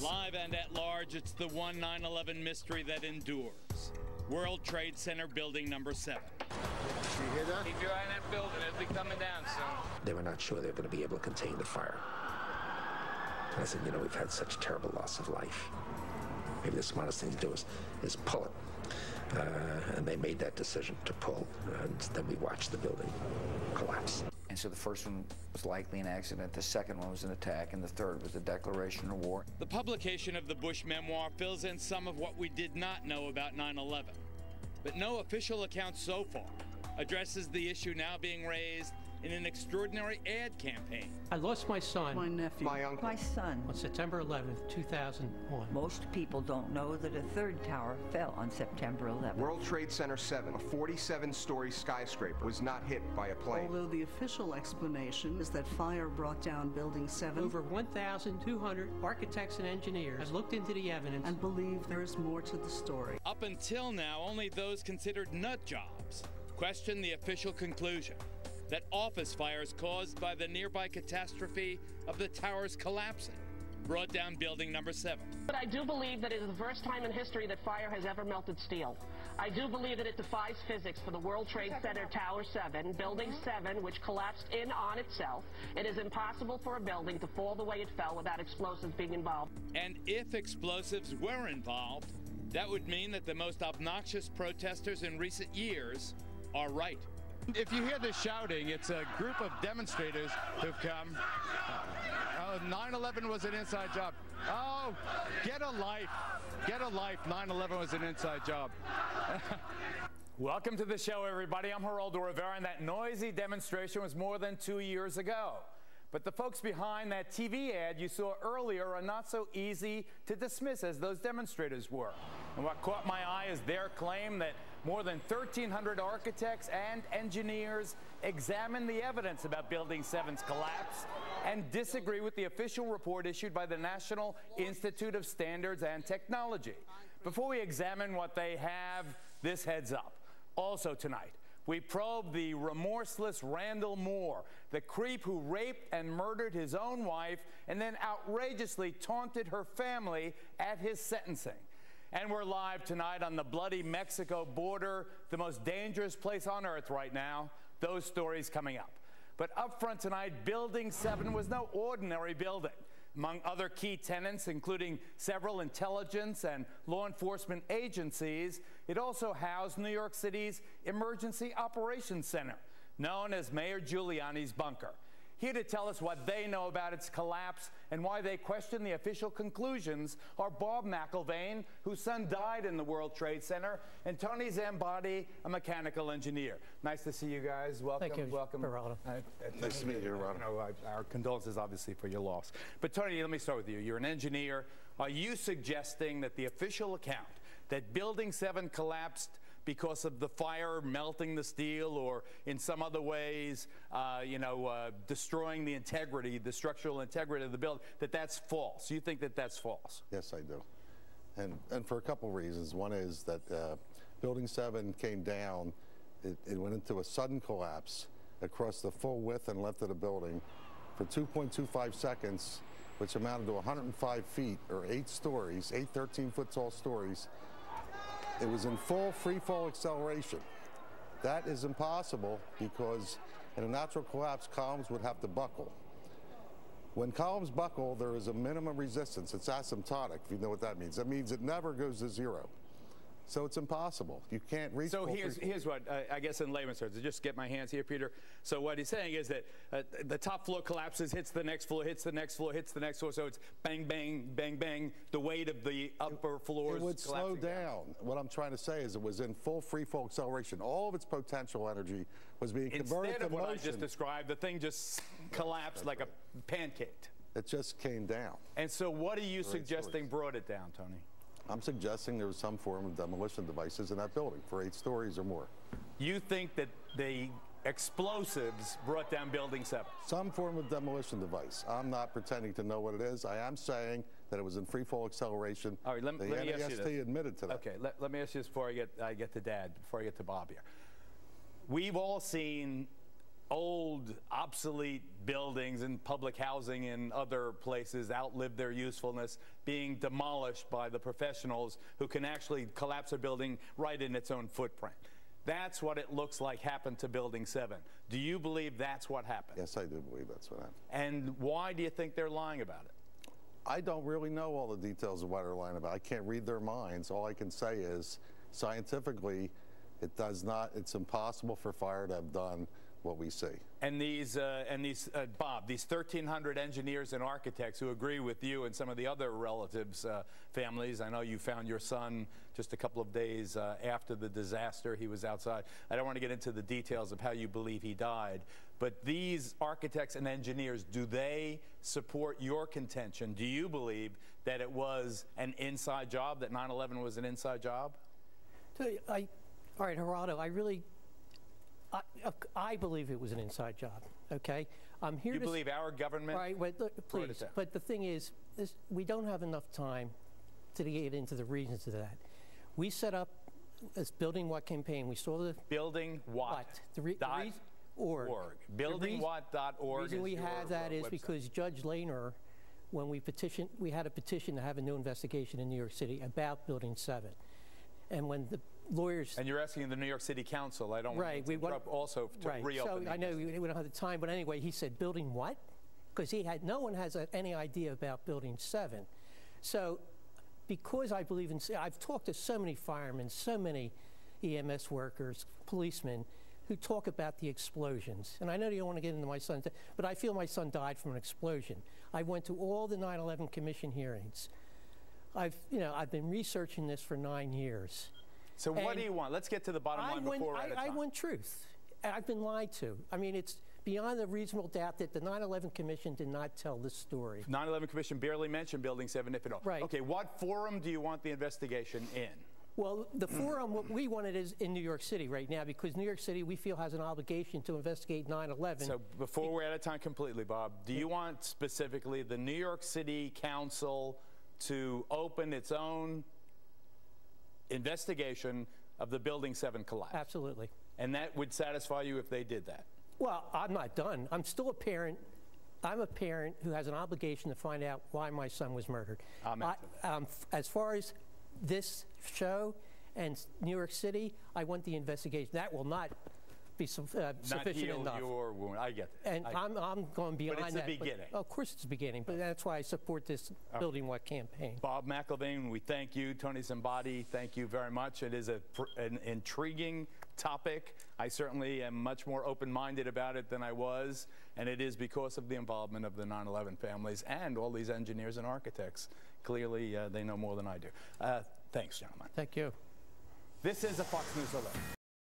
Live and at large, it's the one 9/11 mystery that endures. World Trade Center building number 7. You hear that? Keep your eye on that building. It'll be coming down soon. They were not sure they were going to be able to contain the fire. And I said, you know, we've had such terrible loss of life. Maybe the smartest thing to do is pull it. And they made that decision to pull, and then we watched the building collapse. And so the first one was likely an accident, the second one was an attack, and the third was a declaration of war. The publication of the Bush memoir fills in some of what we did not know about 9/11. But no official account so far addresses the issue now being raised in an extraordinary ad campaign. I lost my son. My nephew. My uncle. My son. On September 11th, 2001. Most people don't know that a third tower fell on September 11th. World Trade Center 7, a 47-story skyscraper, was not hit by a plane. Although the official explanation is that fire brought down Building 7. Over 1,200 architects and engineers have looked into the evidence and believe there is more to the story. Up until now, only those considered nut jobs question the official conclusion that office fires caused by the nearby catastrophe of the towers collapsing brought down building number 7. But I do believe that it is the first time in history that fire has ever melted steel. I do believe that it defies physics for the World Trade Center Tower 7, Building 7, which collapsed in on itself. It is impossible for a building to fall the way it fell without explosives being involved. And if explosives were involved, that would mean that the most obnoxious protesters in recent years are right. If you hear the shouting, it's a group of demonstrators who've come. 9/11 was an inside job. Oh, get a life. Get a life. 9/11 was an inside job. Welcome to the show, everybody. I'm Geraldo Rivera, and that noisy demonstration was more than 2 years ago. But the folks behind that TV ad you saw earlier are not so easy to dismiss as those demonstrators were. And what caught my eye is their claim that more than 1,300 architects and engineers examined the evidence about Building 7's collapse and disagree with the official report issued by the National Institute of Standards and Technology. Before we examine what they have, this heads up. Also tonight, we probe the remorseless Randall Moore, the creep who raped and murdered his own wife and then outrageously taunted her family at his sentencing. And we're live tonight on the bloody Mexico border, the most dangerous place on earth right now. Those stories coming up. But up front tonight, Building 7 was no ordinary building. Among other key tenants, including several intelligence and law enforcement agencies, it also housed New York City's Emergency Operations Center, known as Mayor Giuliani's bunker. Here to tell us what they know about its collapse and why they question the official conclusions are Bob McIlvaine, whose son died in the World Trade Center, and Tony Zambotti, a mechanical engineer. Nice to see you guys. Welcome. Thank you, welcome. Geraldo. Nice to meet you, Geraldo. Our condolences, obviously, for your loss. But Tony, let me start with you. You're an engineer. Are you suggesting that the official account that Building 7 collapsed because of the fire melting the steel or in some other ways, destroying the integrity, the structural integrity of the building, that's false? You think that that's false? Yes, I do. And for a couple reasons. One is that Building 7 came down. It went into a sudden collapse across the full width and length of the building for 2.25 seconds, which amounted to 105 feet or 8 stories, 8 13-foot tall stories. It was in full free fall acceleration. That is impossible because in a natural collapse, columns would have to buckle. When columns buckle, there is a minimum resistance. It's asymptotic, if you know what that means. That means it never goes to zero. So it's impossible. You can't reach. So here's what I guess in layman's terms, to just get my hands here, Peter. So what he's saying is that the top floor collapses, hits the next floor, hits the next floor, hits the next floor. So it's bang, bang, bang, bang. The weight of the upper floors. It would slow down. What I'm trying to say is it was in full free fall acceleration. All of its potential energy was being converted to motion. Instead of what I just described, the thing just collapsed like a pancake. It just came down. And so what are you suggesting brought it down, Tony? I'm suggesting there was some form of demolition devices in that building for 8 stories or more. You think that the explosives brought down Building 7? Some form of demolition device. I'm not pretending to know what it is. I am saying that it was in free fall acceleration. All right, let me ask you this. Admitted to that. Okay, let me ask you this before I get to Dad, before I get to Bob here. We've all seen old, obsolete buildings and public housing in other places outlive their usefulness, being demolished by the professionals who can actually collapse a building right in its own footprint. That's what it looks like happened to Building 7. Do you believe that's what happened? Yes, I do believe that's what happened. And why do you think they're lying about it? I don't really know all the details of what they're lying about. I can't read their minds. All I can say is, scientifically, it's impossible for fire to have done what we see. And Bob, these 1,300 engineers and architects who agree with you and some of the other relatives' families. I know you found your son just a couple of days after the disaster. He was outside. I don't want to get into the details of how you believe he died, but these architects and engineers, do they support your contention? Do you believe that it was an inside job, that 9/11 was an inside job? All right, Geraldo, I believe it was an inside job, okay? I'm here you to believe our government? Right, wait, look, please. But the thing is, we don't have enough time to get into the reasons of that. We set up this BuildingWhat campaign. We saw the BuildingWhat.org. BuildingWhat.org. The reason we have that is because Judge Lehner, when we had a petition to have a new investigation in New York City about Building 7. And when the lawyers... And you're asking the New York City Council. I don't want to interrupt also to reopen. So I know we don't have the time, but anyway, he said, building what? Because no one has any idea about Building 7. So because I believe in... I've talked to so many firemen, so many EMS workers, policemen, who talk about the explosions. And I know you don't want to get into my son's... But I feel my son died from an explosion. I went to all the 9/11 Commission hearings. I've been researching this for 9 years. So what do you want? Let's get to the bottom line before we're out of time. I want truth. I've been lied to. I mean, it's beyond a reasonable doubt that the 9/11 Commission did not tell this story. 9/11 Commission barely mentioned Building 7, if at all. Right. Okay, what forum do you want the investigation in? Well, the forum, what we wanted is in New York City right now, because New York City, we feel, has an obligation to investigate 9/11. So before we're out of time completely, Bob, do you want specifically the New York City Council to open its own investigation of the Building 7 collapse? Absolutely. And that would satisfy you if they did that? Well, I'm not done. I'm still a parent. I'm a parent who has an obligation to find out why my son was murdered. As far as this show and New York City, I want the investigation. That will not be sufficient enough. Your wound. I get that. And I'm going beyond that. But it's the beginning. Of course it's the beginning, but that's why I support this BuildingWhat campaign. Bob McElvain, we thank you. Tony Zambati, thank you very much. It is an intriguing topic. I certainly am much more open-minded about it than I was, and it is because of the involvement of the 9/11 families and all these engineers and architects. Clearly, they know more than I do. Thanks, gentlemen. Thank you. This is a Fox News Alert.